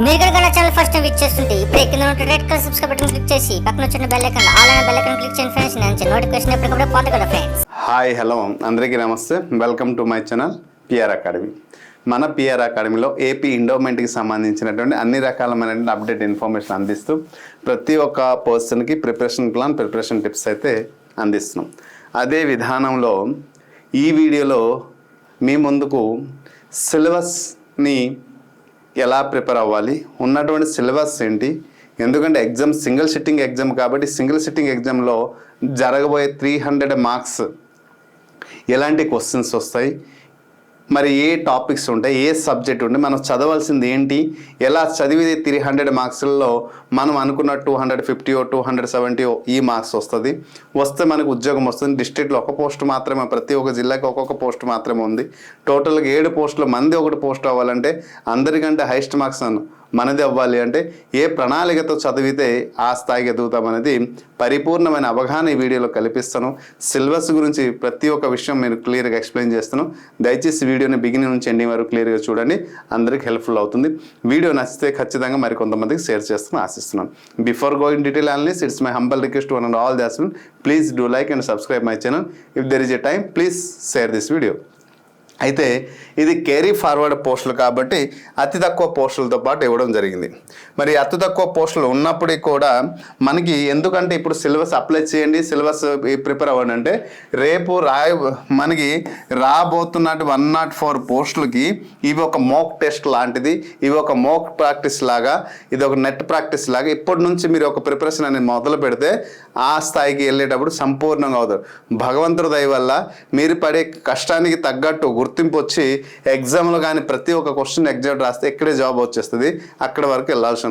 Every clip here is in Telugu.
మీరు కనుక ఛానల్ ఫస్ట్ టైం విజిట్ చేస్తుంటే ఇప్పుడు కింద ఉన్న red colour subscribe button click చేసి పక్కన వచ్చిన బెల్ ఐకాన్ ఆల్ అనే బెల్ ఐకాన్ క్లిక్ చేయండి ఫ్రెండ్స్. నేను నోటిఫికేషన్ ఎప్పటికప్పుడు పొందగలరు ఫ్రెండ్స్. హాయ్ హలో అందరికీ నమస్తే, welcome to my channel PR academy. మన పిఆర్ అకాడమీలో ఏపీ ఎండోమెంట్కి సంబంధించినటువంటి అన్ని రకాలమైనటువంటి అప్డేట్ ఇన్ఫర్మేషన్ అందిస్తూ ప్రతి ఒక్క పర్సన్కి ప్రిపరేషన్ ప్లాన్, ప్రిపరేషన్ టిప్స్ అయితే అందిస్తున్నాం. అదే విధానంలో ఈ వీడియోలో మీ ముందుకు సిలబస్ని ఎలా ప్రిపేర్ అవ్వాలి, ఉన్నటువంటి సిలబస్ ఏంటి, ఎందుకంటే ఎగ్జామ్ సింగిల్ సిట్టింగ్ ఎగ్జామ్ కాబట్టి సింగిల్ సిట్టింగ్ ఎగ్జామ్లో జరగబోయే 300 మార్క్స్ ఎలాంటి క్వశ్చన్స్ వస్తాయి, మరి ఏ టాపిక్స్ ఉంటాయి, ఏ సబ్జెక్ట్ ఉంటాయి, మనం చదవాల్సింది ఏంటి, ఎలా చదివితే 300 మార్క్స్లో మనం అనుకున్న 250 270 ఈ మార్క్స్ వస్తే మనకు ఉద్యోగం వస్తుంది. డిస్ట్రిక్ట్లో ఒక పోస్ట్ మాత్రమే, ప్రతి ఒక్క జిల్లాకి ఒక్కొక్క పోస్ట్ మాత్రమే ఉంది. టోటల్గా 7 పోస్టులు, మంది ఒకటి పోస్ట్ అవ్వాలంటే అందరికంటే హైయెస్ట్ మార్క్స్ మనది అవ్వాలి అంటే ఏ ప్రణాళికతో చదివితే ఆ స్థాయికి ఎదుగుతామనేది పరిపూర్ణమైన అవగాహన ఈ వీడియోలో కల్పిస్తాను. సిలబస్ గురించి ప్రతి ఒక్క విషయం మీరు క్లియర్గా ఎక్స్ప్లెయిన్ చేస్తాను. దయచేసి వీడియోని బిగినింగ్ నుంచి ఎండింగ్ వరకు క్లియర్గా చూడండి, అందరికి హెల్ప్ఫుల్ అవుతుంది. వీడియో నచ్చితే ఖచ్చితంగా మరి కొంతమందికి షేర్ చేస్తాను ఆశిస్తున్నాను. Before going detail analyst, it's my humble request to one and all Das please do like and subscribe my channel. If there is a time please share this video. అయితే ఇది క్యారీ ఫార్వర్డ్ పోస్టులు కాబట్టి అతి తక్కువ పోస్టులతో పాటు ఇవ్వడం జరిగింది. మరి అతి తక్కువ పోస్టులు ఉన్నప్పటికీ కూడా మనకి ఎందుకంటే ఇప్పుడు సిలబస్ అప్లై చేయండి, సిలబస్ ప్రిపేర్ అవ్వండి అంటే రేపు మనకి రాబోతున్నట్టు 104 పోస్టులకి ఇవి ఒక మోక్ టెస్ట్ లాంటిది, ఇవి ఒక మోక్ ప్రాక్టీస్ లాగా, ఇది ఒక నెట్ ప్రాక్టీస్ లాగా. ఇప్పటి నుంచి మీరు ఒక ప్రిపరేషన్ అనేది మొదలు పెడితే ఆ స్థాయికి వెళ్ళేటప్పుడు సంపూర్ణంగా అవుతారు. భగవంతుడి దయ వల్ల మీరు పడే కష్టానికి తగ్గట్టు గుర్తింపు వచ్చి ఎగ్జామ్లో కానీ ప్రతి ఒక్క క్వశ్చన్ ఎగ్జామ్ రాస్తే ఇక్కడే జాబ్ వచ్చేస్తుంది, అక్కడ వరకు వెళ్ళాల్సిన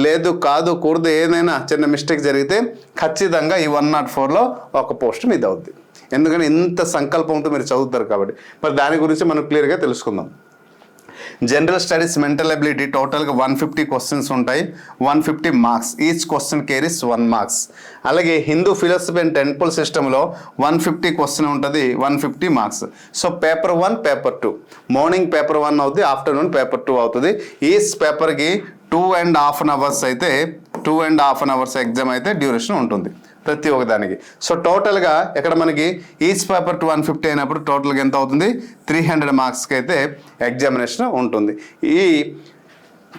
లేదు. కాదు కూడదు ఏదైనా చిన్న మిస్టేక్ జరిగితే ఖచ్చితంగా ఈ 104లో ఒక పోస్ట్ మీద అవుద్ది. ఎందుకంటే ఇంత సంకల్పంతో మీరు చదువుతారు కాబట్టి. మరి దాని గురించి మనం క్లియర్గా తెలుసుకుందాం. జనరల్ స్టడీస్, మెంటల్ ఎబిలిటీ టోటల్గా 150 క్వశ్చన్స్ ఉంటాయి, 150 marks. Each question caries 1 marks. అలాగే హిందూ ఫిలాసఫీ అండ్ టెంపుల్ సిస్టంలో 150 క్వశ్చన్ ఉంటుంది, 150 marks. So paper 1, paper 2, morning paper 1 అవుతుంది, ఆఫ్టర్నూన్ పేపర్ 2 అవుతుంది. ఈచ్ పేపర్కి 2.5 hours అయితే 2.5 hours ఎగ్జామ్ అయితే డ్యూరేషన్ ఉంటుంది ప్రతి ఒక్క దానికి. సో టోటల్గా ఇక్కడ మనకి ఈచ్ పేపర్ 150 అయినప్పుడు టోటల్గా ఎంత అవుతుంది, 300 మార్క్స్కి అయితే ఎగ్జామినేషన్ ఉంటుంది. ఈ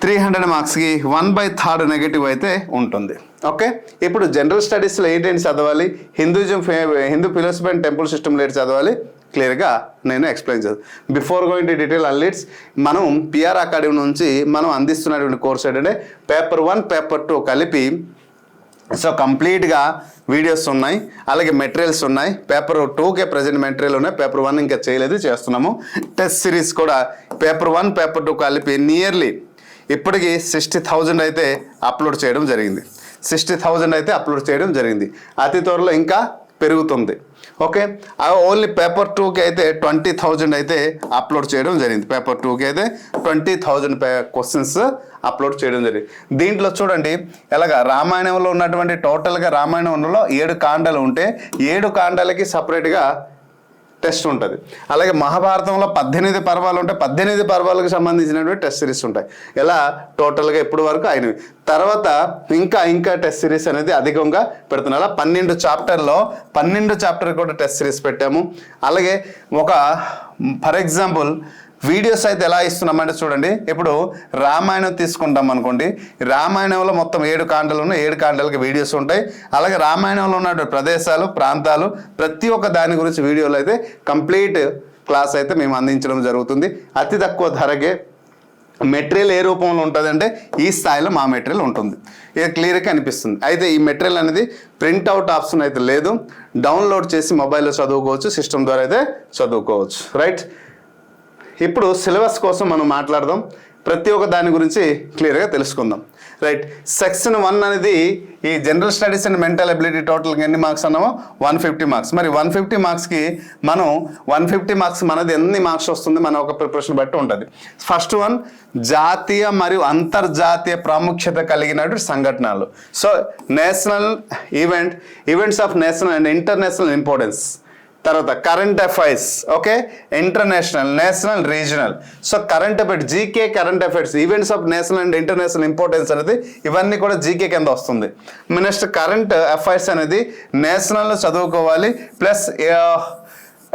300 మార్క్స్కి 1/3 నెగటివ్ అయితే ఉంటుంది. ఓకే, ఇప్పుడు జనరల్ స్టడీస్లో ఏంటంటే చదవాలి, హిందూ ఫిలాసఫీ అండ్ టెంపుల్ సిస్టమ్లో ఏంటి చదవాలి క్లియర్గా నేను ఎక్స్ప్లెయిన్ చేస్తాను. బిఫోర్ గోయింగ్ టు డీటెయిల్ అనలిట్స్, మనం పిఆర్ అకాడమీ నుంచి మనం అందిస్తున్నటువంటి కోర్స్ ఏంటంటే పేపర్ 1, పేపర్ 2 కలిపి. సో కంప్లీట్గా వీడియోస్ ఉన్నాయి, అలాగే మెటీరియల్స్ ఉన్నాయి. పేపర్ 2కే ప్రజెంట్ మెటీరియల్ ఉన్నాయి, పేపర్ 1 ఇంకా చేయలేదు, చేస్తున్నాము. టెస్ట్ సిరీస్ కూడా పేపర్ 1, పేపర్ 2 కలిపి నియర్లీ ఇప్పటికీ 60,000 అయితే అప్లోడ్ చేయడం జరిగింది. 60,000 అయితే అప్లోడ్ చేయడం జరిగింది. అతి త్వరలో ఇంకా పెరుగుతుంది. ఓకే, ఓన్లీ పేపర్ 2కి అయితే 20,000 అయితే అప్లోడ్ చేయడం జరిగింది. పేపర్ 2కి అయితే 20,000 క్వశ్చన్స్ అప్లోడ్ చేయడం జరిగింది. దీంట్లో చూడండి ఎలాగా రామాయణంలో ఉన్నటువంటి టోటల్గా రామాయణంలో 7 కాండాలు ఉంటే 7 కాండాలకి సపరేట్గా టెస్ట్ ఉంటుంది. అలాగే మహాభారతంలో 18 పర్వాలు ఉంటాయి, 18 పర్వాలకు సంబంధించినటువంటి టెస్ట్ సిరీస్ ఉంటాయి. ఇలా టోటల్గా ఇప్పటి వరకు అయినవి. తర్వాత ఇంకా టెస్ట్ సిరీస్ అనేది అధికంగా పెడుతున్నాం. అలా 12 చాప్టర్లో 12 చాప్టర్ కూడా టెస్ట్ సిరీస్ పెట్టాము. అలాగే ఒక ఫర్ ఎగ్జాంపుల్ వీడియోస్ అయితే ఎలా ఇస్తున్నామంటే చూడండి, ఇప్పుడు రామాయణం తీసుకుంటాం అనుకోండి, రామాయణంలో మొత్తం 7 కాండాలు ఉన్నాయి, 7 కాండాలకి వీడియోస్ ఉంటాయి. అలాగే రామాయణంలో ఉన్న ప్రదేశాలు, ప్రాంతాలు ప్రతి ఒక్క దాని గురించి వీడియోలు అయితే కంప్లీట్ క్లాస్ అయితే మేము అందించడం జరుగుతుంది. అతి తక్కువ ధరకే మెటీరియల్ ఏ రూపంలో ఉంటుంది అంటే ఈ స్థాయిలో మా మెటీరియల్ ఉంటుంది. ఇది క్లియర్గా అనిపిస్తుంది. అయితే ఈ మెటీరియల్ అనేది ప్రింట్అవుట్ ఆప్షన్ అయితే లేదు, డౌన్లోడ్ చేసి మొబైల్లో చదువుకోవచ్చు, సిస్టమ్ ద్వారా అయితే చదువుకోవచ్చు. రైట్, ఇప్పుడు సిలబస్ కోసం మనం మాట్లాడదాం, ప్రతి ఒక్క దాని గురించి క్లియర్గా తెలుసుకుందాం. రైట్, సెక్షన్ 1 అనేది ఈ general studies and mental ability టోటల్గా ఎన్ని మార్క్స్ అన్నామో 150 మార్క్స్. మరి 150 మార్క్స్కి మనం 150 మార్క్స్ మనది ఎన్ని మార్క్స్ వస్తుంది మన ఒక ప్రిపరేషన్ బట్టి ఉంటుంది. ఫస్ట్ వన్ జాతీయ మరియు అంతర్జాతీయ ప్రాముఖ్యత కలిగినటువంటి సంఘటనలు. So national events of national and international importance. తర్వాత current affairs, okay, international, national, regional. So current affairs, GK current affairs, events of national and international importance అనేది ఇవన్నీ కూడా జీకే కింద వస్తుంది. నెక్స్ట్ కరెంట్ అఫైర్స్ అనేది నేషనల్ చదువుకోవాలి, plus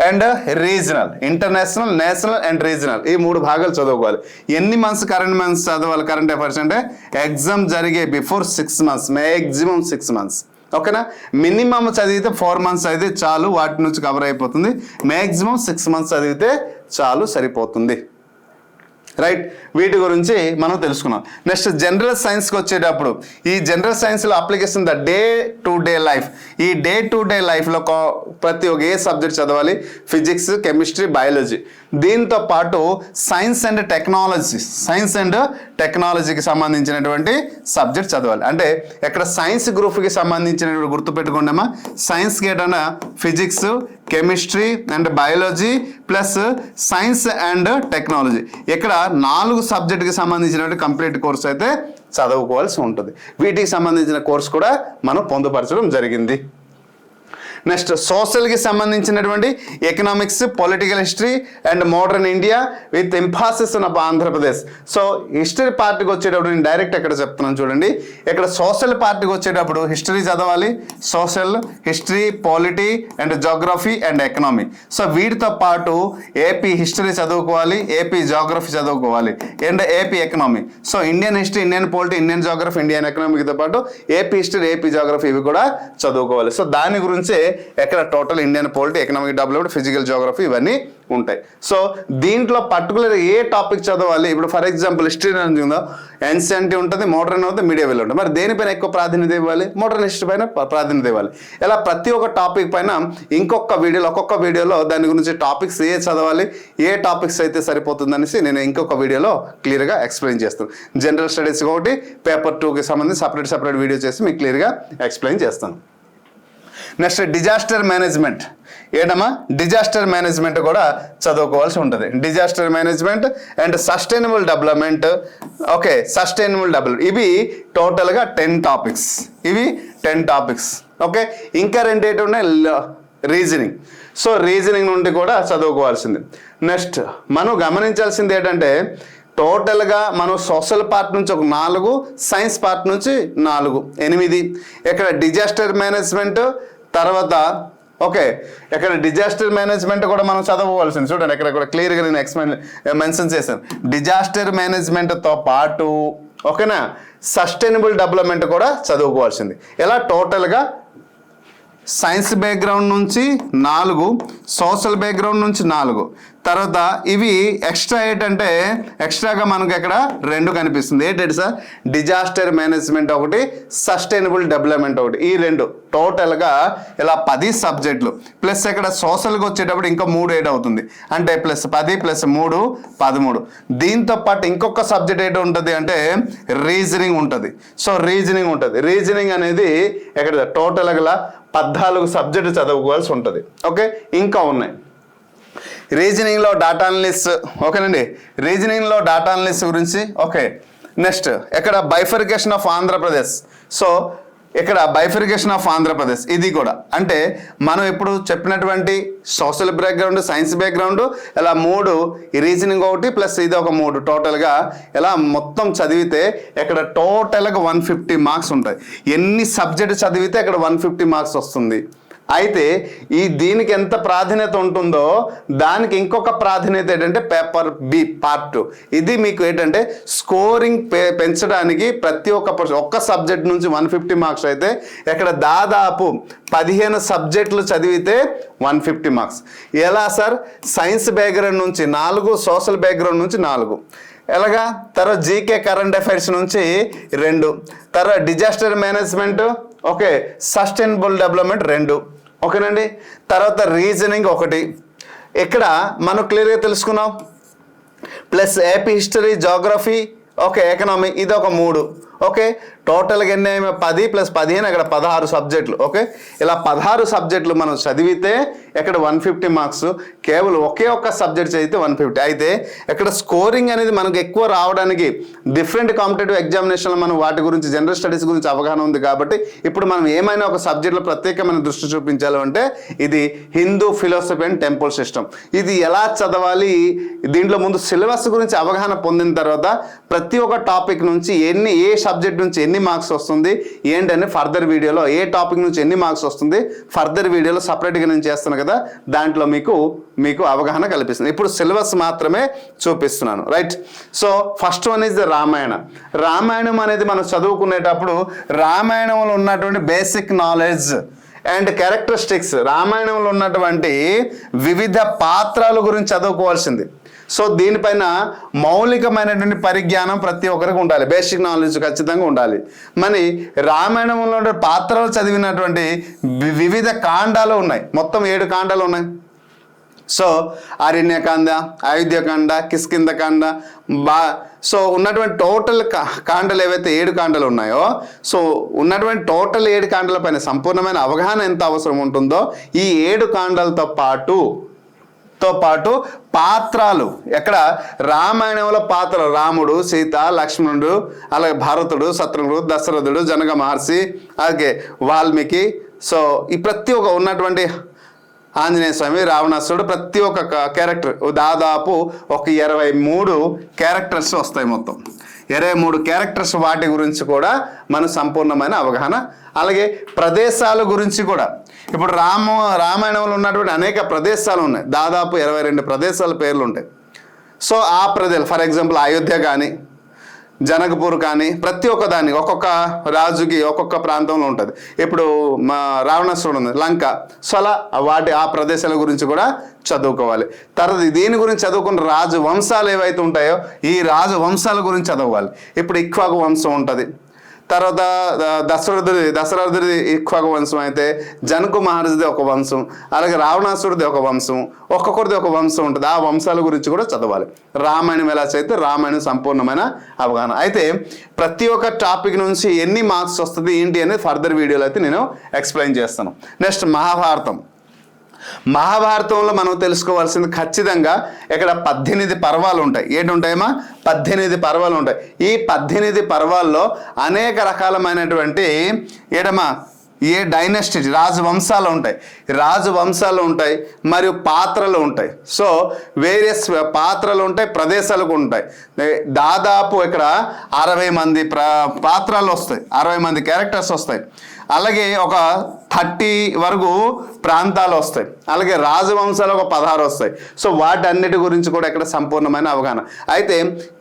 and regional, international, national and regional, ఈ 3 భాగాలు చదువుకోవాలి. ఎన్ని మంత్స్ కరెంట్ మంత్స్ చదవాలి కరెంట్ అఫైర్స్ అంటే ఎగ్జామ్ జరిగే బిఫోర్ 6 months, మ్యాక్సిమం 6 months, ఓకేనా. మినిమం చదివితే 4 months అయితే చాలు, వాటి నుంచి కవర్ అయిపోతుంది. మ్యాక్సిమం 6 months చదివితే చాలు, సరిపోతుంది. రైట్, వీటి గురించి మనం తెలుసుకున్నాం. నెక్స్ట్ జనరల్ సైన్స్కి వచ్చేటప్పుడు ఈ జనరల్ సైన్స్లో application the day to day life. ఈ డే టు డే లైఫ్లో ప్రతి ఒక్క ఏ సబ్జెక్ట్ చదవాలి, ఫిజిక్స్, కెమిస్ట్రీ, బయాలజీ. దీంతో పాటు science and technology, science and టెక్నాలజీకి సంబంధించినటువంటి సబ్జెక్ట్ చదవాలి. అంటే ఇక్కడ సైన్స్ గ్రూప్కి సంబంధించినటువంటి గుర్తుపెట్టుకోండమ్మా, సైన్స్కి ఏంటన్నా physics, chemistry and biology plus science and technology. ఇక్కడ 4 సబ్జెక్టుకి సంబంధించినటువంటి కంప్లీట్ కోర్స్ అయితే చదువుకోవాల్సి ఉంటుంది. వీటికి సంబంధించిన కోర్స్ కూడా మనం పొందుపరచడం జరిగింది. నెక్స్ట్ సోషల్కి సంబంధించినటువంటి economics, political history and modern India with emphasis on Andhra Pradesh. So history పార్ట్కి వచ్చేటప్పుడు నేను డైరెక్ట్ ఎక్కడ చెప్తున్నాను చూడండి. ఇక్కడ సోషల్ పార్ట్కి వచ్చేటప్పుడు హిస్టరీ చదవాలి, social, history, polity and geography and economy. So వీటితో పాటు ఏపీ హిస్టరీ చదువుకోవాలి, ఏపీ జోగ్రఫీ చదువుకోవాలి and AP economy. So Indian history, Indian polity, Indian geography, Indian ఎకనామీతో పాటు ఏపీ హిస్టరీ, ఏపీ జోగ్రఫీ ఇవి కూడా చదువుకోవాలి. సో దాని గురించి ఎక్కడ total Indian polity, economic development, physical geography ఇవన్నీ ఉంటాయి. సో దీంట్లో పర్టికులర్ ఏ టాపిక్ చదవాలి, ఇప్పుడు ఫర్ ఎగ్జాంపుల్ హిస్టరీ ఉందో, ఎన్సెంట్ ఉంటుంది, మోడర్న్ ఉంటుంది, మీడియవల్ ఉంటుంది. మరి దేనిపైన ఎక్కువ ప్రాధాన్యత ఇవ్వాలి, మోడర్న్ హిస్టరీ పైన ప్రాధాన్యత ఇవ్వాలి. ఇలా ప్రతి ఒక్క టాపిక్ పైన ఒక్కొక్క వీడియోలో దాని గురించి టాపిక్స్ ఏ చదవాలి, ఏ టాపిక్స్ అయితే సరిపోతుందనేసి నేను ఇంకొక వీడియోలో క్లియర్గా ఎక్స్ప్లెయిన్ చేస్తాను. జనరల్ స్టడీస్ ఒకటి, పేపర్ 2కి సంబంధించి సపరేట్ వీడియో చేసి మీకు క్లియర్గా ఎక్స్ప్లెయిన్ చేస్తాను. Next disaster management. ఏంటమ్మా, డిజాస్టర్ మేనేజ్మెంట్ కూడా చదువుకోవాల్సి ఉంటుంది. Disaster management and sustainable development, okay, sustainable development, ఇవి టోటల్గా 10 టాపిక్స్. ఇవి 10 టాపిక్స్, ఓకే. ఇంకా 2 ఏంటి ఉన్నాయి, రీజనింగ్. సో రీజనింగ్ నుండి కూడా చదువుకోవాల్సింది. నెక్స్ట్ మనం గమనించాల్సింది ఏంటంటే టోటల్గా మనం సోషల్ పార్ట్ నుంచి ఒక 4, సైన్స్ పార్ట్ నుంచి 4, 8. ఇక్కడ డిజాస్టర్ మేనేజ్మెంట్ తర్వాత, ఓకే, ఇక్కడ డిజాస్టర్ మేనేజ్మెంట్ కూడా మనం చదవవలసింది. చూడండి ఇక్కడ కూడా క్లియర్గా నేను మెన్షన్ చేశాను. డిజాస్టర్ మేనేజ్మెంట్తో పాటు, ఓకేనా, సస్టైనబుల్ డెవలప్మెంట్ కూడా చదువుకోవాల్సింది. ఇలా టోటల్గా సైన్స్ బ్యాక్గ్రౌండ్ నుంచి 4, సోషల్ బ్యాక్గ్రౌండ్ నుంచి 4, తర్వాత ఇవి ఎక్స్ట్రా ఏంటంటే ఎక్స్ట్రాగా మనకు ఇక్కడ 2 కనిపిస్తుంది. ఏంటంటే సార్, డిజాస్టర్ మేనేజ్మెంట్ ఒకటి, సస్టైనబుల్ డెవలప్మెంట్ ఒకటి, ఈ 2 టోటల్గా ఇలా 10 సబ్జెక్టులు. ప్లస్ ఇక్కడ సోషల్కి వచ్చేటప్పుడు ఇంకా 3 యాడ్ అవుతుంది. అంటే ప్లస్ 10 ప్లస్ 3 13. దీంతో పాటు ఇంకొక సబ్జెక్ట్ ఏంటి ఉంటుంది అంటే రీజనింగ్ ఉంటుంది. సో రీజనింగ్ ఉంటుంది. రీజనింగ్ అనేది ఇక్కడ టోటల్గా 14 సబ్జెక్టు చదువుకోవాల్సి ఉంటుంది. ఓకే, ఇంకా ఉన్నాయి. రీజనింగ్లో డాటా అనలిస్ట్, ఓకేనండి, రీజనింగ్లో డాటా అనలిస్ట్ గురించి, ఓకే. నెక్స్ట్ ఇక్కడ బైఫర్కేషన్ ఆఫ్ ఆంధ్రప్రదేశ్. సో ఇక్కడ బైఫర్కేషన్ ఆఫ్ ఆంధ్రప్రదేశ్ ఇది కూడా అంటే మనం ఇప్పుడు చెప్పినటువంటి సోషల్ బ్యాక్గ్రౌండ్, సైన్స్ బ్యాక్గ్రౌండ్, ఇలా 3, ఈ రీజనింగ్ ఒకటి ప్లస్ ఇది ఒక 3, టోటల్గా ఇలా మొత్తం చదివితే ఇక్కడ టోటల్గా 150 మార్క్స్ ఉంటాయి. ఎన్ని సబ్జెక్ట్ చదివితే ఇక్కడ 150 మార్క్స్ వస్తుంది. అయితే దీనికి ఎంత ప్రాధాన్యత ఉంటుందో దానికి ఇంకొక ప్రాధాన్యత ఏంటంటే పేపర్ బి పార్ట్ 2. ఇది మీకు ఏంటంటే స్కోరింగ్ పెంచడానికి ప్రతి ఒక్క సబ్జెక్ట్ నుంచి 150 మార్క్స్ అయితే ఇక్కడ దాదాపు 15 సబ్జెక్టులు చదివితే 150 మార్క్స్. ఎలా సార్, సైన్స్ బ్యాక్గ్రౌండ్ నుంచి 4, సోషల్ బ్యాక్గ్రౌండ్ నుంచి 4, ఎలాగా, తర్వాత జీకే కరెంట్ అఫైర్స్ నుంచి 2, తర్వాత disaster management, okay, sustainable development 2, ఓకేనండి, తర్వాత రీజనింగ్ 1. ఇక్కడ మనం క్లియర్గా తెలుసుకున్నాం. Plus AP history, geography, okay, economy ఇది ఒక 3, ఓకే, టోటల్గా ఎన్ని 10 + 15 అక్కడ 16 సబ్జెక్టులు. ఓకే, ఇలా 16 సబ్జెక్టులు మనం చదివితే ఇక్కడ 150 మార్క్స్, కేవలం ఒకే ఒక్క సబ్జెక్ట్ చదివితే 150. అయితే ఇక్కడ స్కోరింగ్ అనేది మనకు ఎక్కువ రావడానికి డిఫరెంట్ కాంపిటేటివ్ ఎగ్జామినేషన్లో మనం వాటి గురించి జనరల్ స్టడీస్ గురించి అవగాహన ఉంది కాబట్టి ఇప్పుడు మనం ఏమైనా ఒక సబ్జెక్టులో ప్రత్యేకమైన దృష్టి చూపించాలి అంటే ఇది Hindu philosophy and temple system. ఇది ఎలా చదవాలి, దీంట్లో ముందు సిలబస్ గురించి అవగాహన పొందిన తర్వాత ప్రతి ఒక్క టాపిక్ నుంచి ఏ సబ్జెక్ట్ నుంచి ఎన్ని మార్క్స్ వస్తుంది ఏంటని ఫర్దర్ వీడియోలో, ఏ టాపిక్ నుంచి ఎన్ని మార్క్స్ వస్తుంది ఫర్దర్ వీడియోలో సపరేట్గా నేను చేస్తాను కదా, దాంట్లో మీకు అవగాహన కల్పిస్తుంది. ఇప్పుడు సిలబస్ మాత్రమే చూపిస్తున్నాను, right. So first one is the Ramayanam అనేది మనం చదువుకునేటప్పుడు రామాయణంలో ఉన్నటువంటి బేసిక్ నాలెడ్జ్ అండ్ క్యారెక్టరిస్టిక్స్, రామాయణంలో ఉన్నటువంటి వివిధ పాత్రల గురించి చదువుకోవాల్సింది. సో దీనిపైన మౌలికమైనటువంటి పరిజ్ఞానం ప్రతి ఒక్కరికి ఉండాలి, బేసిక్ నాలెడ్జ్ ఖచ్చితంగా ఉండాలి. మరి రామాయణంలో ఉండే పాత్రలు చదివినటువంటి వివిధ కాండాలు ఉన్నాయి, మొత్తం 7 కాండాలు ఉన్నాయి. సో అరణ్యకాండ, అయోధ్యకాండ, కిష్కింధకాండ, సో ఉన్నటువంటి టోటల్ కాండలు ఏవైతే 7 కాండలు ఉన్నాయో, సో ఉన్నటువంటి టోటల్ 7 కాండల పైన సంపూర్ణమైన అవగాహన ఎంత అవసరం ఉంటుందో ఈ 7 కాండలతో పాటు పాత్రలు, ఎక్కడ రామాయణంలో పాత్రలు రాముడు, సీత, లక్ష్మణుడు, అలాగే భరతుడు, శత్రుఘ్నుడు, దశరథుడు, జనక మహర్షి, అలాగే వాల్మీకి, సో ఈ ప్రతి ఒక్క ఉన్నటువంటి ఆంజనేయ స్వామి, రావణాసురుడు, ప్రతి ఒక్క క్యారెక్టర్ దాదాపు ఒక 23 క్యారెక్టర్స్ వస్తాయి. మొత్తం 23 క్యారెక్టర్స్, వాటి గురించి కూడా మన సంపూర్ణమైన అవగాహన. అలాగే ప్రదేశాల గురించి కూడా, ఇప్పుడు రామాయణంలో ఉన్నటువంటి అనేక ప్రదేశాలు ఉన్నాయి, దాదాపు 22 ప్రదేశాల పేర్లు ఉంటాయి. సో ఆ ప్రదేశాలు ఫర్ ఎగ్జాంపుల్ అయోధ్య కానీ, జనకపూర్ కానీ, ప్రతి ఒక్క దాన్ని ఒక్కొక్క రాజుకి ఒక్కొక్క ప్రాంతంలో ఉంటుంది. ఇప్పుడు మా రావణాసురుడు ఉంది, లంక. సో అలా ఆ ప్రదేశాల గురించి కూడా చదువుకోవాలి. తర్వాత దీని గురించి చదువుకున్న రాజు వంశాలు ఏవైతే ఉంటాయో ఈ రాజు వంశాల గురించి చదవాలి. ఇప్పుడు ఇక్ష్వాకు వంశం ఉంటుంది, తర్వాత దశరథుడి ఇక్ష్వాకు వంశం అయితే జనకు మహర్షిది ఒక వంశం, అలాగే రావణాసురుడిది ఒక వంశం, ఒక్కొక్కరిది ఒక వంశం ఉంటుంది. ఆ వంశాల గురించి కూడా చదవాలి. రామాయణం ఎలా చదివితే రామాయణం సంపూర్ణమైన అవగాహన. అయితే ప్రతి ఒక్క టాపిక్ నుంచి ఎన్ని మార్క్స్ వస్తుంది ఏంటి అనేది ఫర్దర్ వీడియోలో అయితే నేను ఎక్స్ప్లెయిన్ చేస్తాను. నెక్స్ట్ మహాభారతంలో మనం తెలుసుకోవాల్సింది ఖచ్చితంగా ఇక్కడ 18 పర్వాలు ఉంటాయి. ఏంటుంటాయమ్మా? 18 పర్వాలు ఉంటాయి. ఈ 18 పర్వాల్లో అనేక రకాలమైనటువంటి డైనస్టీ రాజవంశాలు ఉంటాయి, మరియు పాత్రలు ఉంటాయి. సో వేరియస్ పాత్రలు ఉంటాయి, ప్రదేశాలు కూడా ఉంటాయి. దాదాపు ఇక్కడ 60 మంది పాత్రలు వస్తాయి, 60 మంది క్యారెక్టర్స్ వస్తాయి. అలాగే ఒక 30 వరకు ప్రాంతాలు వస్తాయి. అలాగే రాజవంశాలు ఒక 16 వస్తాయి. సో వాటన్నిటి గురించి కూడా ఇక్కడ సంపూర్ణమైన అవగాహన. అయితే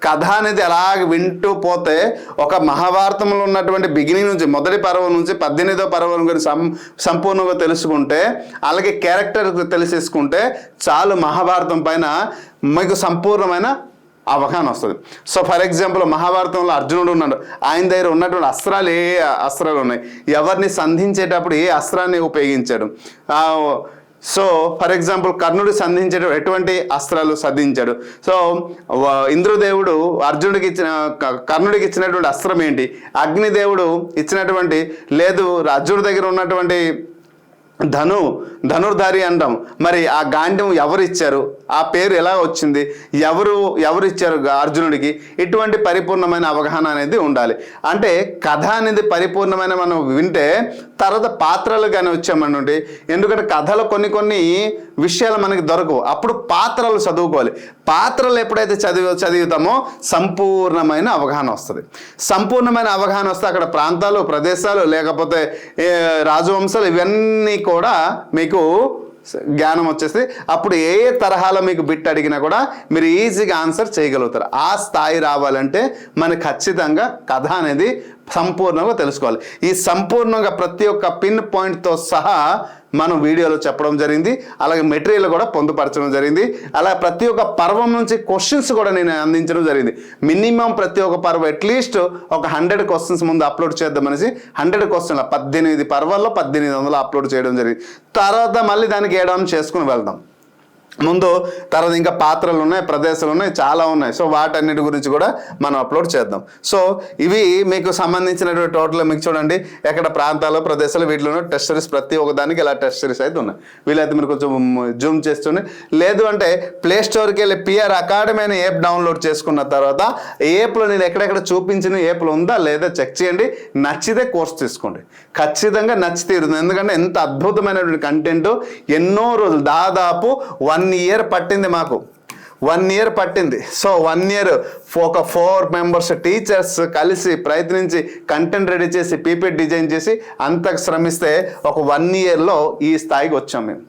కథ అనేది అలాగ వింటూ పోతే ఒక మహాభారతంలో ఉన్నటువంటి బిగినింగ్ నుంచి, మొదటి పర్వం నుంచి 18వ పర్వం గురించి సంపూర్ణంగా తెలుసుకుంటే, అలాగే క్యారెక్టర్ తెలిసేసుకుంటే చాలు, మహాభారతం పైన మీకు సంపూర్ణమైన అవగాహన వస్తుంది. సో ఫర్ ఎగ్జాంపుల్ మహాభారతంలో అర్జునుడు ఉన్నాడు, ఆయన దగ్గర ఉన్నటువంటి అస్త్రాలు ఏ అస్త్రాలు ఉన్నాయి, ఎవరిని సంధించేటప్పుడు ఏ అస్త్రాన్ని ఉపయోగించాడు. సో ఫర్ ఎగ్జాంపుల్ కర్ణుడు సంధించేటప్పుడు ఎటువంటి అస్త్రాలు సంధించాడు. సో ఇంద్రదేవుడు కర్ణుడికి ఇచ్చినటువంటి అస్త్రం ఏంటి, అగ్నిదేవుడు ఇచ్చినటువంటి అర్జునుడి దగ్గర ఉన్నటువంటి ధనుర్ధారి అంటాం, మరి ఆ గాంధీం ఎవరు ఇచ్చారు, ఆ పేరు ఎలా వచ్చింది, ఎవరు ఇచ్చారు అర్జునుడికి, ఇటువంటి పరిపూర్ణమైన అవగాహన అనేది ఉండాలి. అంటే కథ అనేది పరిపూర్ణమైన మనం వింటే తర్వాత పాత్రలు కానీ వచ్చామనుండి, ఎందుకంటే కథలో కొన్ని విషయాలు మనకి దొరకవు, అప్పుడు పాత్రలు చదువుకోవాలి. పాత్రలు ఎప్పుడైతే చదువుతామో సంపూర్ణమైన అవగాహన వస్తుంది. సంపూర్ణమైన అవగాహన వస్తే అక్కడ ప్రాంతాలు, ప్రదేశాలు, లేకపోతే రాజవంశాలు, ఇవన్నీ కూడా మీకు జ్ఞానం వచ్చేసి అప్పుడు ఏ తరహాలో మీకు బిట్ అడిగినా కూడా మీరు ఈజీగా ఆన్సర్ చేయగలుగుతారు. ఆ స్థాయి రావాలంటే మనకు ఖచ్చితంగా కథ అనేది సంపూర్ణంగా తెలుసుకోవాలి. ఈ సంపూర్ణంగా ప్రతి ఒక్క పిన్ పాయింట్తో సహా మనం వీడియోలో చెప్పడం జరిగింది, అలాగే మెటీరియల్ కూడా పొందుపరచడం జరిగింది. అలా ప్రతి ఒక్క పర్వం నుంచి క్వశ్చన్స్ కూడా నేను అందించడం జరిగింది. మినిమం ప్రతి ఒక్క పర్వం అట్లీస్ట్ ఒక 100 క్వశ్చన్స్ ముందు అప్లోడ్ చేద్దామనేసి 100 క్వశ్చన్ల 18 పర్వాల్లో 1800 అప్లోడ్ చేయడం జరిగింది. తర్వాత మళ్ళీ దానికి యాడ్ ఆన్ చేసుకుని వెళ్దాం. ముందు తర్వాత ఇంకా పాత్రలు ఉన్నాయి, ప్రదేశాలు ఉన్నాయి, చాలా ఉన్నాయి. సో వాటన్నిటి గురించి కూడా మనం అప్లోడ్ చేద్దాం. సో ఇవి మీకు సంబంధించినటువంటి టోటల్ మీకు చూడండి ఎక్కడ ప్రాంతాలు ప్రదేశాలు వీటిలో టెస్ట్ సిరీస్ ప్రతి ఒక్కదానికి ఇలా టెస్ట్ సిరీస్ అయితే ఉన్నాయి. వీలైతే మీరు కొంచెం జూమ్ చేస్తుండే, లేదు అంటే ప్లే స్టోర్కి వెళ్ళి పిఆర్ అకాడమీ అనే యాప్ డౌన్లోడ్ చేసుకున్న తర్వాత యాప్లో నేను ఎక్కడెక్కడ చూపించిన యాప్లో ఉందా లేదా చెక్ చేయండి. నచ్చితే కోర్స్ తీసుకోండి, ఖచ్చితంగా నచ్చి తీరుతుంది. ఎందుకంటే ఎంత అద్భుతమైనటువంటి కంటెంట్, ఎన్నో రోజులు దాదాపు 1 year పట్టింది మాకు, 1 year పట్టింది. సో 1 year ఒక 4 members టీచర్స్ కలిసి ప్రయత్నించి కంటెంట్ రెడీ చేసి పీపీటీ డిజైన్ చేసి అంత శ్రమిస్తే ఒక 1 yearలో ఈ స్థాయికి వచ్చాం మేము.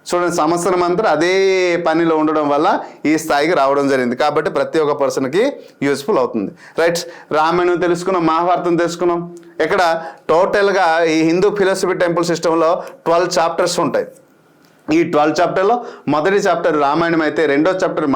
చూడండి, సంవత్సరం అంతా అదే పనిలో ఉండడం వల్ల ఈ స్థాయికి రావడం జరిగింది. కాబట్టి ప్రతి ఒక్క పర్సన్కి యూస్ఫుల్ అవుతుంది. రైట్, రామాయణం తెలుసుకున్నాం, మహాభారతం తెలుసుకున్నాం. ఇక్కడ టోటల్గా ఈ హిందూ ఫిలాసఫీ టెంపుల్ సిస్టంలో 12 chapters ఉంటాయి. ఈ 12 chapterలో మొదటి చాప్టర్ రామాయణం అయితే, రెండో చాప్టర్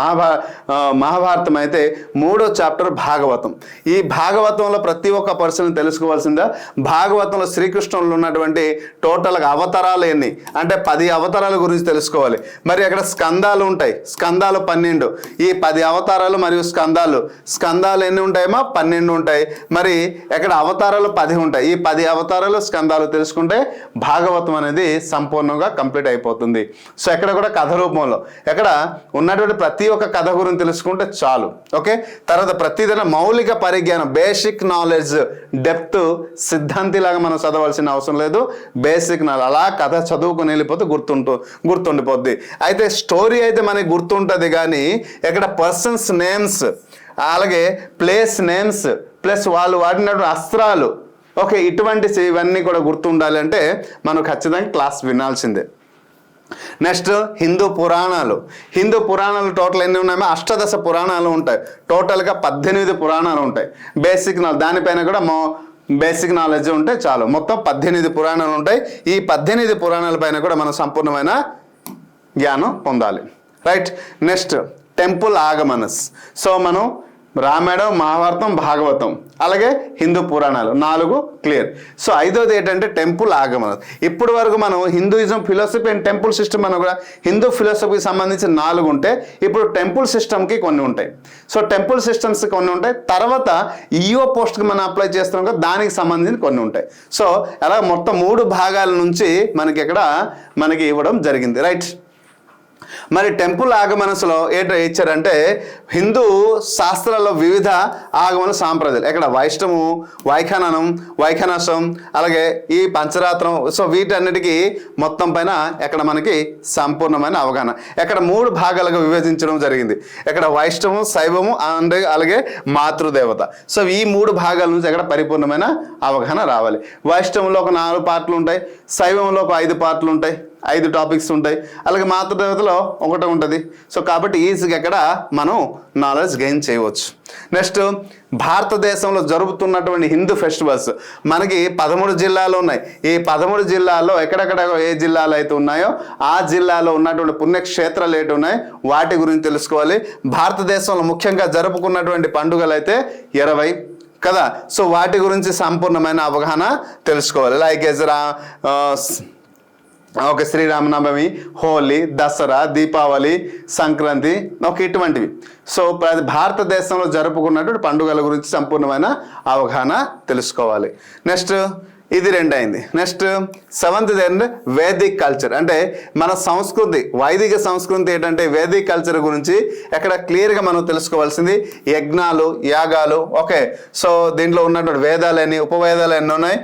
మహాభారతం అయితే, మూడో చాప్టర్ భాగవతం. ఈ భాగవతంలో ప్రతి ఒక్క పర్సన్ తెలుసుకోవాల్సిందా, భాగవతంలో శ్రీకృష్ణులు ఉన్నటువంటి టోటల్గా అవతారాలు ఎన్ని అంటే 10 అవతారాల గురించి తెలుసుకోవాలి. మరి అక్కడ స్కందాలు ఉంటాయి, స్కందాలు 12. ఈ 10 అవతారాలు మరియు స్కందాలు ఎన్ని ఉంటాయేమో 12 ఉంటాయి. మరి అక్కడ అవతారాలు 10 ఉంటాయి. ఈ 10 అవతారాలు స్కందాలు తెలుసుకుంటే భాగవతం అనేది సంపూర్ణంగా కంప్లీట్ అయిపోతుంది. సో ఎక్కడ కూడా కథ రూపంలో ఎక్కడ ఉన్నటువంటి ప్రతి ఒక్క కథ గురించి తెలుసుకుంటే చాలు. ఓకే, తర్వాత ప్రతిదైనా మౌలిక పరిజ్ఞానం, బేసిక్ నాలెడ్జ్, డెప్త్, సిద్ధాంతిలాగా మనం చదవాల్సిన అవసరం లేదు. బేసిక్ నాలెడ్జ్ అలా కథ చదువుకుని వెళ్ళిపోతే గుర్తుండిపోద్ది. అయితే స్టోరీ అయితే మనకి గుర్తుంటుంది, కానీ ఎక్కడ పర్సన్స్ నేమ్స్ అలాగే ప్లేస్ నేమ్స్ ప్లస్ వాళ్ళు వాడినటువంటి అస్త్రాలు, ఓకే, ఇవన్నీ కూడా గుర్తుండాలి అంటే మనం ఖచ్చితంగా క్లాస్ వినాల్సిందే. నెక్స్ట్ హిందూ పురాణాలు టోటల్ ఎన్ని ఉన్నాయో 18 పురాణాలు ఉంటాయి. టోటల్గా 18 పురాణాలు ఉంటాయి. బేసిక్ దానిపైన కూడా బేసిక్ నాలెడ్జ్ ఉంటే చాలు. మొత్తం 18 పురాణాలు ఉంటాయి. ఈ 18 పురాణాల పైన కూడా మనం సంపూర్ణమైన జ్ఞానం పొందాలి. రైట్, నెక్స్ట్ టెంపుల్ ఆగమనస్. సో మనం రామాయణం, మహాభారతం, భాగవతం అలాగే హిందూ పురాణాలు 4 క్లియర్. సో 5వది ఏంటంటే టెంపుల్ ఆగమనం. ఇప్పటి వరకు మనం Hinduism philosophy and temple system అని కూడా హిందూ ఫిలాసఫీకి సంబంధించి 4 ఉంటే, ఇప్పుడు టెంపుల్ సిస్టమ్కి కొన్ని ఉంటాయి. సో టెంపుల్ సిస్టమ్స్ కొన్ని ఉంటాయి. తర్వాత ఈఓ పోస్ట్కి మనం అప్లై చేస్తున్నాం కదా, దానికి సంబంధించి కొన్ని ఉంటాయి. సో అలా మొత్తం 3 భాగాల నుంచి మనకి ఇవ్వడం జరిగింది. రైట్, మరి టెంపుల్ ఆగమనస్లో ఇచ్చారంటే హిందూ శాస్త్రాల్లో వివిధ ఆగమన సాంప్రదాయాలు, ఇక్కడ వైష్ణవు, వైఖానసం అలాగే ఈ పంచరాత్రం. సో వీటన్నిటికీ మొత్తం పైన మనకి సంపూర్ణమైన అవగాహన 3 భాగాలుగా విభజించడం జరిగింది. వైష్ణవం, శైవము అండ్ అలాగే మాతృదేవత. సో ఈ 3 భాగాల నుంచి పరిపూర్ణమైన అవగాహన రావాలి. వైష్ణవంలో ఒక 4 పార్ట్లు ఉంటాయి, శైవంలో ఒక 5 పార్ట్లు ఉంటాయి, 5 టాపిక్స్ ఉంటాయి, అలాగే మాతృదేవతలో ఒకటి ఉంటుంది. సో కాబట్టి ఈజీగా మనం నాలెడ్జ్ గెయిన్ చేయవచ్చు. నెక్స్ట్ భారతదేశంలో జరుగుతున్నటువంటి హిందూ ఫెస్టివల్స్ మనకి 13 జిల్లాలు ఉన్నాయి. ఈ 13 జిల్లాల్లో ఎక్కడెక్కడ ఏ జిల్లాలు అయితే ఉన్నాయో ఆ జిల్లాలో ఉన్నటువంటి పుణ్యక్షేత్రాలు ఏంటి ఉన్నాయి వాటి గురించి తెలుసుకోవాలి. భారతదేశంలో ముఖ్యంగా జరుపుకున్నటువంటి పండుగలు అయితే 20 కదా. సో వాటి గురించి సంపూర్ణమైన అవగాహన తెలుసుకోవాలి. లైక్ ఓకే, శ్రీరామనవమి, హోలీ, దసరా, దీపావళి, సంక్రాంతి, ఇటువంటివి. సో భారతదేశంలో జరుపుకున్నటువంటి పండుగల గురించి సంపూర్ణమైన అవగాహన తెలుసుకోవాలి. నెక్స్ట్ ఇది 2 అయింది. నెక్స్ట్ 7th ఏంటంటే వేదిక్ కల్చర్. అంటే మన సంస్కృతి, వైదిక సంస్కృతి ఏంటంటే వేదిక్ కల్చర్ గురించి క్లియర్గా మనం తెలుసుకోవాల్సింది. యజ్ఞాలు, యాగాలు, ఓకే. సో దీంట్లో ఉన్నటువంటి వేదాలు ఎన్ని, ఉపవేదాలు ఎన్ని ఉన్నాయి,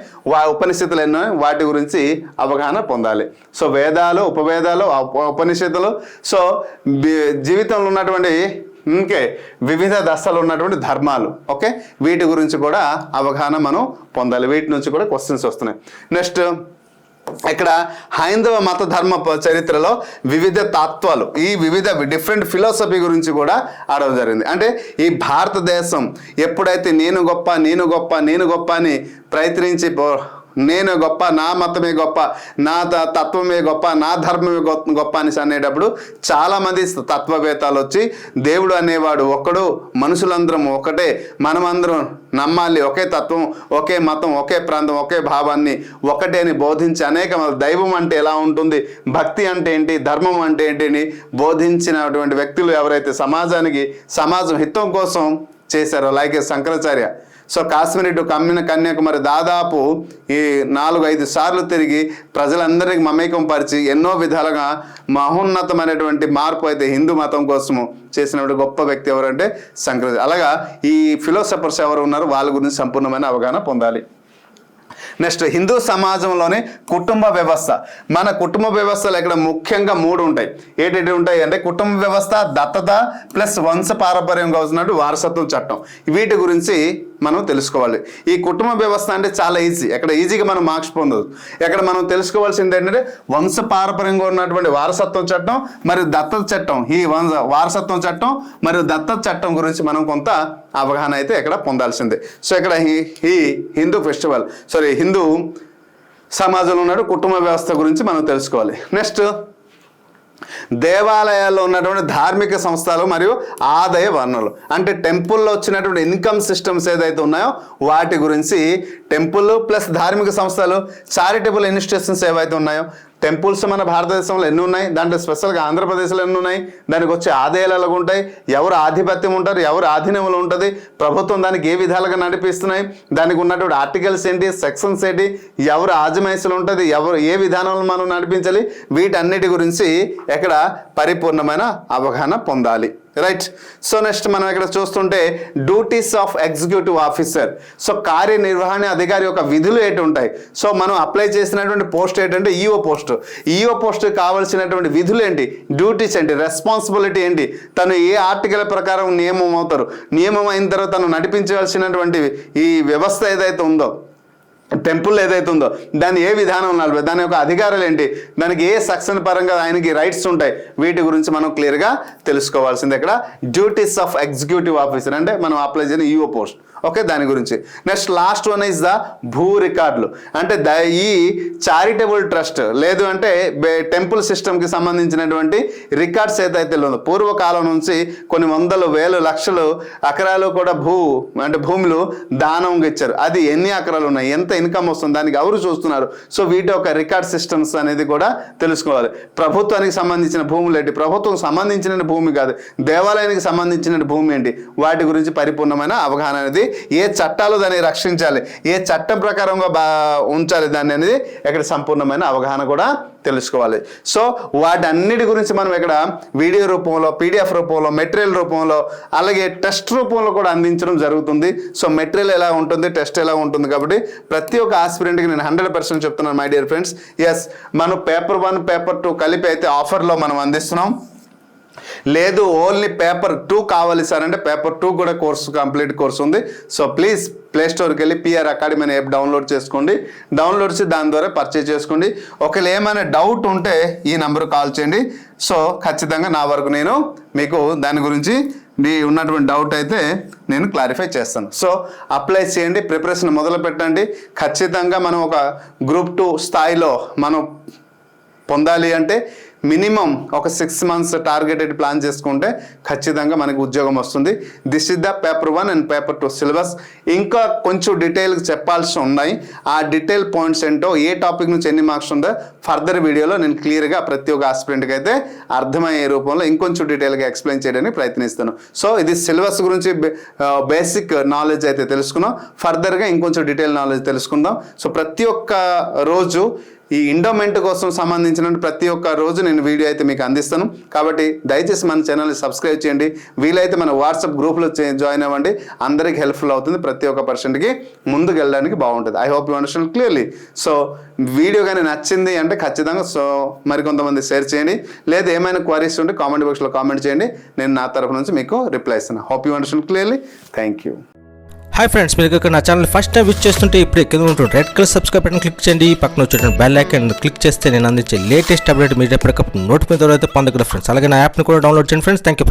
ఉపనిషత్తులు ఎన్ని ఉన్నాయి, వాటి గురించి అవగాహన పొందాలి. సో వేదాలు, ఉపవేదాలు, ఉపనిషత్తులు, సో జీవితంలో ఉన్నటువంటి వివిధ దశలు ఉన్నటువంటి ధర్మాలు, ఓకే, వీటి గురించి కూడా అవగాహన మనం పొందాలి. వీటి నుంచి కూడా క్వశ్చన్స్ వస్తున్నాయి. నెక్స్ట్ హైందవ మత ధర్మ చరిత్రలో వివిధ తత్వాలు, ఈ వివిధ డిఫరెంట్ ఫిలాసఫీ గురించి కూడా అడగడం జరిగింది. అంటే ఈ భారతదేశం ఎప్పుడైతే నేను గొప్ప అని ప్రయత్నించి నేను గొప్ప, నా మతమే గొప్ప, నా తత్వమే గొప్ప, నా ధర్మమే గొప్ప అని అనేటప్పుడు చాలామంది తత్వవేత్తలు వచ్చి దేవుడు అనేవాడు ఒక్కడు, మనుషులందరం ఒకటే, మనమందరం నమ్మాలి, ఒకే తత్వం, ఒకే మతం, ఒకే ప్రాంతం, ఒకే భావాన్ని ఒకటే అని బోధించి అనేక దైవం అంటే ఎలా ఉంటుంది, భక్తి అంటే ఏంటి, ధర్మం అంటే ఏంటి బోధించినటువంటి వ్యక్తులు ఎవరైతే సమాజం హితం కోసం చేశారో, like Shankaracharya. So Kashmir to Kanyakumari దాదాపు ఈ 4-5 సార్లు తిరిగి ప్రజలందరికీ మమేకం పరిచి ఎన్నో విధాలుగా మహోన్నతమైనటువంటి మార్పు అయితే హిందూ మతం కోసము చేసినటువంటి గొప్ప వ్యక్తి ఎవరంటే శంకరాచార్య. అలాగా ఈ ఫిలోసఫర్స్ ఎవరు ఉన్నారు వాళ్ళ గురించి సంపూర్ణమైన అవగాహన పొందాలి. నెక్స్ట్, హిందూ సమాజంలోనే కుటుంబ వ్యవస్థ. మన కుటుంబ వ్యవస్థలు ఇక్కడ ముఖ్యంగా 3 ఉంటాయి. ఏంటి ఉంటాయి అంటే కుటుంబ వ్యవస్థ, దత్తత ప్లస్ వంశ పారంపర్యంగా వస్తున్నట్టు వారసత్వం చట్టం. వీటి గురించి మనం తెలుసుకోవాలి. ఈ కుటుంబ వ్యవస్థ అంటే చాలా ఈజీ, ఇక్కడ ఈజీగా మనం మార్క్స్ పొందదు. ఇక్కడ మనం తెలుసుకోవాల్సింది ఏంటంటే వంశ పారంపర్యంగా ఉన్నటువంటి వారసత్వం చట్టం మరియు దత్తత చట్టం. ఈ వారసత్వం చట్టం మరియు దత్తత చట్టం గురించి మనం కొంత అవగాహన అయితే ఇక్కడ పొందాల్సిందే. సో ఇక్కడ ఈ హిందూ హిందూ సమాజంలో ఉన్న కుటుంబ వ్యవస్థ గురించి మనం తెలుసుకోవాలి. నెక్స్ట్, దేవాలయాల్లో ఉన్నటువంటి ధార్మిక సంస్థలు మరియు ఆదాయ వనరులు అంటే టెంపుల్లో వచ్చినటువంటి ఇన్కమ్ సిస్టమ్స్ ఏదైతే ఉన్నాయో వాటి గురించి, టెంపుల్ ప్లస్ ధార్మిక సంస్థలు, చారిటబుల్ ఇన్స్టిట్యూషన్స్ ఏవైతే ఉన్నాయో, టెంపుల్స్ మన భారతదేశంలో ఎన్ని ఉన్నాయి, దాంట్లో స్పెషల్గా ఆంధ్రప్రదేశ్లో ఎన్ని ఉన్నాయి, దానికి వచ్చే ఆదాయాలు ఎలాగ ఉంటాయి, ఎవరు ఆధిపత్యం ఉంటారు, ఎవరు ఆధీనంలో ఉంటుంది, ప్రభుత్వం దానికి ఏ విధాలుగా నడిపిస్తున్నాయి, దానికి ఉన్నటువంటి ఆర్టికల్స్ ఏంటి, సెక్షన్స్ ఏంటి, ఎవరు ఆజమాయిషీలు ఉంటుంది, ఎవరు ఏ విధానంలో మనం నడిపించాలి, వీటన్నిటి గురించి ఇక్కడ పరిపూర్ణమైన అవగాహన పొందాలి. రైట్. సో నెక్స్ట్ మనం ఇక్కడ చూస్తుంటే duties of executive officer. So కార్యనిర్వహణ అధికారి యొక్క విధులు ఏంటి ఉంటాయి. సో మనం అప్లై చేసినటువంటి పోస్ట్ ఏంటంటే ఈఓ పోస్ట్. ఈఓ పోస్ట్ కావాల్సినటువంటి విధులు ఏంటి, డ్యూటీస్ ఏంటి, రెస్పాన్సిబిలిటీ ఏంటి, తను ఏ ఆర్టికల్ ప్రకారం నియమం అవుతారు, నియమం అయిన తర్వాత తను నడిపించవలసినటువంటి ఈ వ్యవస్థ ఏదైతే ఉందో, టెంపుల్ ఏదైతే ఉందో దాన్ని ఏ విధానం నడిపే, దాని యొక్క అధికారాలు ఏంటి, దానికి ఏ సెక్షన్ పరంగా ఆయనకి రైట్స్ ఉంటాయి, వీటి గురించి మనం క్లియర్గా తెలుసుకోవాల్సింది. ఇక్కడ డ్యూటీస్ ఆఫ్ ఎగ్జిక్యూటివ్ ఆఫీసర్ అంటే మనం అప్లై చేయని ఈఓ పోస్ట్. ఓకే, దాని గురించి. Next last one is the భూ రికార్డులు అంటే ఈ చారిటబుల్ ట్రస్ట్ లేదు అంటే టెంపుల్ సిస్టమ్కి సంబంధించినటువంటి రికార్డ్స్ ఏదైతే ఉందో పూర్వకాలం నుంచి కొన్ని వందలు వేలు లక్షలు ఎకరాలు కూడా భూములు దానంగా ఇచ్చారు. అది ఎన్ని ఎకరాలు ఉన్నాయి, ఎంత ఇన్కమ్ వస్తుంది, దానికి ఎవరు చూస్తున్నారు. సో వీటి యొక్క రికార్డ్ సిస్టమ్స్ అనేది కూడా తెలుసుకోవాలి. ప్రభుత్వానికి సంబంధించిన భూములు ఏంటి, ప్రభుత్వం సంబంధించిన భూమి కాదు, దేవాలయానికి సంబంధించిన భూమి ఏంటి, వాటి గురించి పరిపూర్ణమైన అవగాహన అనేది, ఏ చట్టాలు దాన్ని రక్షించాలి, ఏ చట్టం ప్రకారంగా ఉంచాలి దాన్ని అనేది ఇక్కడ సంపూర్ణమైన అవగాహన కూడా తెలుసుకోవాలి. సో వాటన్నిటి గురించి మనం ఇక్కడ వీడియో రూపంలో, పీడిఎఫ్ రూపంలో, మెటీరియల్ రూపంలో, అలాగే టెస్ట్ రూపంలో కూడా అందించడం జరుగుతుంది. సో మెటీరియల్ ఎలా ఉంటుంది, టెస్ట్ ఎలా ఉంటుంది, కాబట్టి ప్రతి ఒక్క ఆస్పిరెంట్కి నేను 100% చెప్తున్నాను మై డియర్ ఫ్రెండ్స్. ఎస్, మనం పేపర్ 1 పేపర్ 2 కలిపి అయితే ఆఫర్లో మనం అందిస్తున్నాం. లేదు ఓన్లీ పేపర్ 2 కావాలి సార్ అంటే పేపర్ 2 కూడా కంప్లీట్ కోర్స్ ఉంది. సో ప్లీజ్ ప్లే స్టోర్కి వెళ్ళి పిఆర్ అకాడమీ అనే యాప్ డౌన్లోడ్ చేసుకోండి. డౌన్లోడ్ చేసి దాని ద్వారా పర్చేజ్ చేసుకోండి. ఒకవేళ ఏమైనా డౌట్ ఉంటే ఈ నెంబర్ కాల్ చేయండి. సో ఖచ్చితంగా నా వరకు నేను మీకు దాని గురించి మీ ఉన్నటువంటి డౌట్ అయితే నేను క్లారిఫై చేస్తాను. సో అప్లై చేయండి, ప్రిపరేషన్ మొదలు పెట్టండి. ఖచ్చితంగా మనం ఒక గ్రూప్ 2 స్థాయిలో మనం పొందాలి అంటే మినిమం ఒక 6 months టార్గెటెడ్ ప్లాన్ చేసుకుంటే ఖచ్చితంగా మనకు ఉద్యోగం వస్తుంది. This is the paper 1 and paper 2 syllabus. ఇంకా కొంచెం డీటెయిల్గా చెప్పాల్సి ఉన్నాయి. ఆ డీటెయిల్ పాయింట్స్ ఏంటో, ఏ టాపిక్ నుంచి ఎన్ని మార్క్స్ ఉందో ఫర్దర్ వీడియోలో నేను క్లియర్గా ప్రతి ఒక్క ఆస్పిరెంట్కి అయితే అర్థమయ్యే రూపంలో ఇంకొంచెం డీటెయిల్గా ఎక్స్ప్లెయిన్ చేయడానికి ప్రయత్నిస్తాను. సో ఇది సిలబస్ గురించి బేసిక్ నాలెడ్జ్ అయితే తెలుసుకున్నాం. ఫర్దర్గా ఇంకొంచెం డీటెయిల్ నాలెడ్జ్ తెలుసుకుందాం. సో ప్రతి ఒక్క రోజు ఈ ఎండోమెంట్ కోసం సంబంధించిన ప్రతి ఒక్క రోజు నేను వీడియో అయితే మీకు అందిస్తాను. కాబట్టి దయచేసి మన ఛానల్ని సబ్స్క్రైబ్ చేయండి. వీలైతే మన వాట్సాప్ గ్రూప్లో జాయిన్ అవ్వండి. అందరికీ హెల్ప్ఫుల్ అవుతుంది. ప్రతి ఒక్క పర్సన్కి ముందుకు వెళ్ళడానికి బాగుంటుంది. I hope you understand clearly. So video కానీ నచ్చింది అంటే ఖచ్చితంగా మరికొంతమంది షేర్ చేయండి. లేదా ఏమైనా క్వరీస్ ఉంటే కామెంట్ బాక్స్లో కామెంట్ చేయండి. నేను నా తరఫు నుంచి మీకు రిప్లై ఇస్తాను. Hope you understand clearly. Thank you. Hi friends, మీరు ఇక్కడ నా ఛానల్ ఫస్ట్ టైం విజిట్ చేస్తుంటే ఇప్పుడు కింద ఉంటుంది red colour subscribe button click చేయండి. పక్కన వచ్చేటువంటి బెల్ ఐకాన్ క్లిక్ చేస్తే నేను అందించే లేటెస్ట్ అప్డేట్ మీరు ఎప్పటికప్పుడు నోటిఫికేషన్ ద్వారా అయితే పొందగలరు ఫ్రెండ్స్. అలాగే నా యాప్ని కూడా డౌన్లోడ్ చేయండి ఫ్రెండ్స్. Thank you.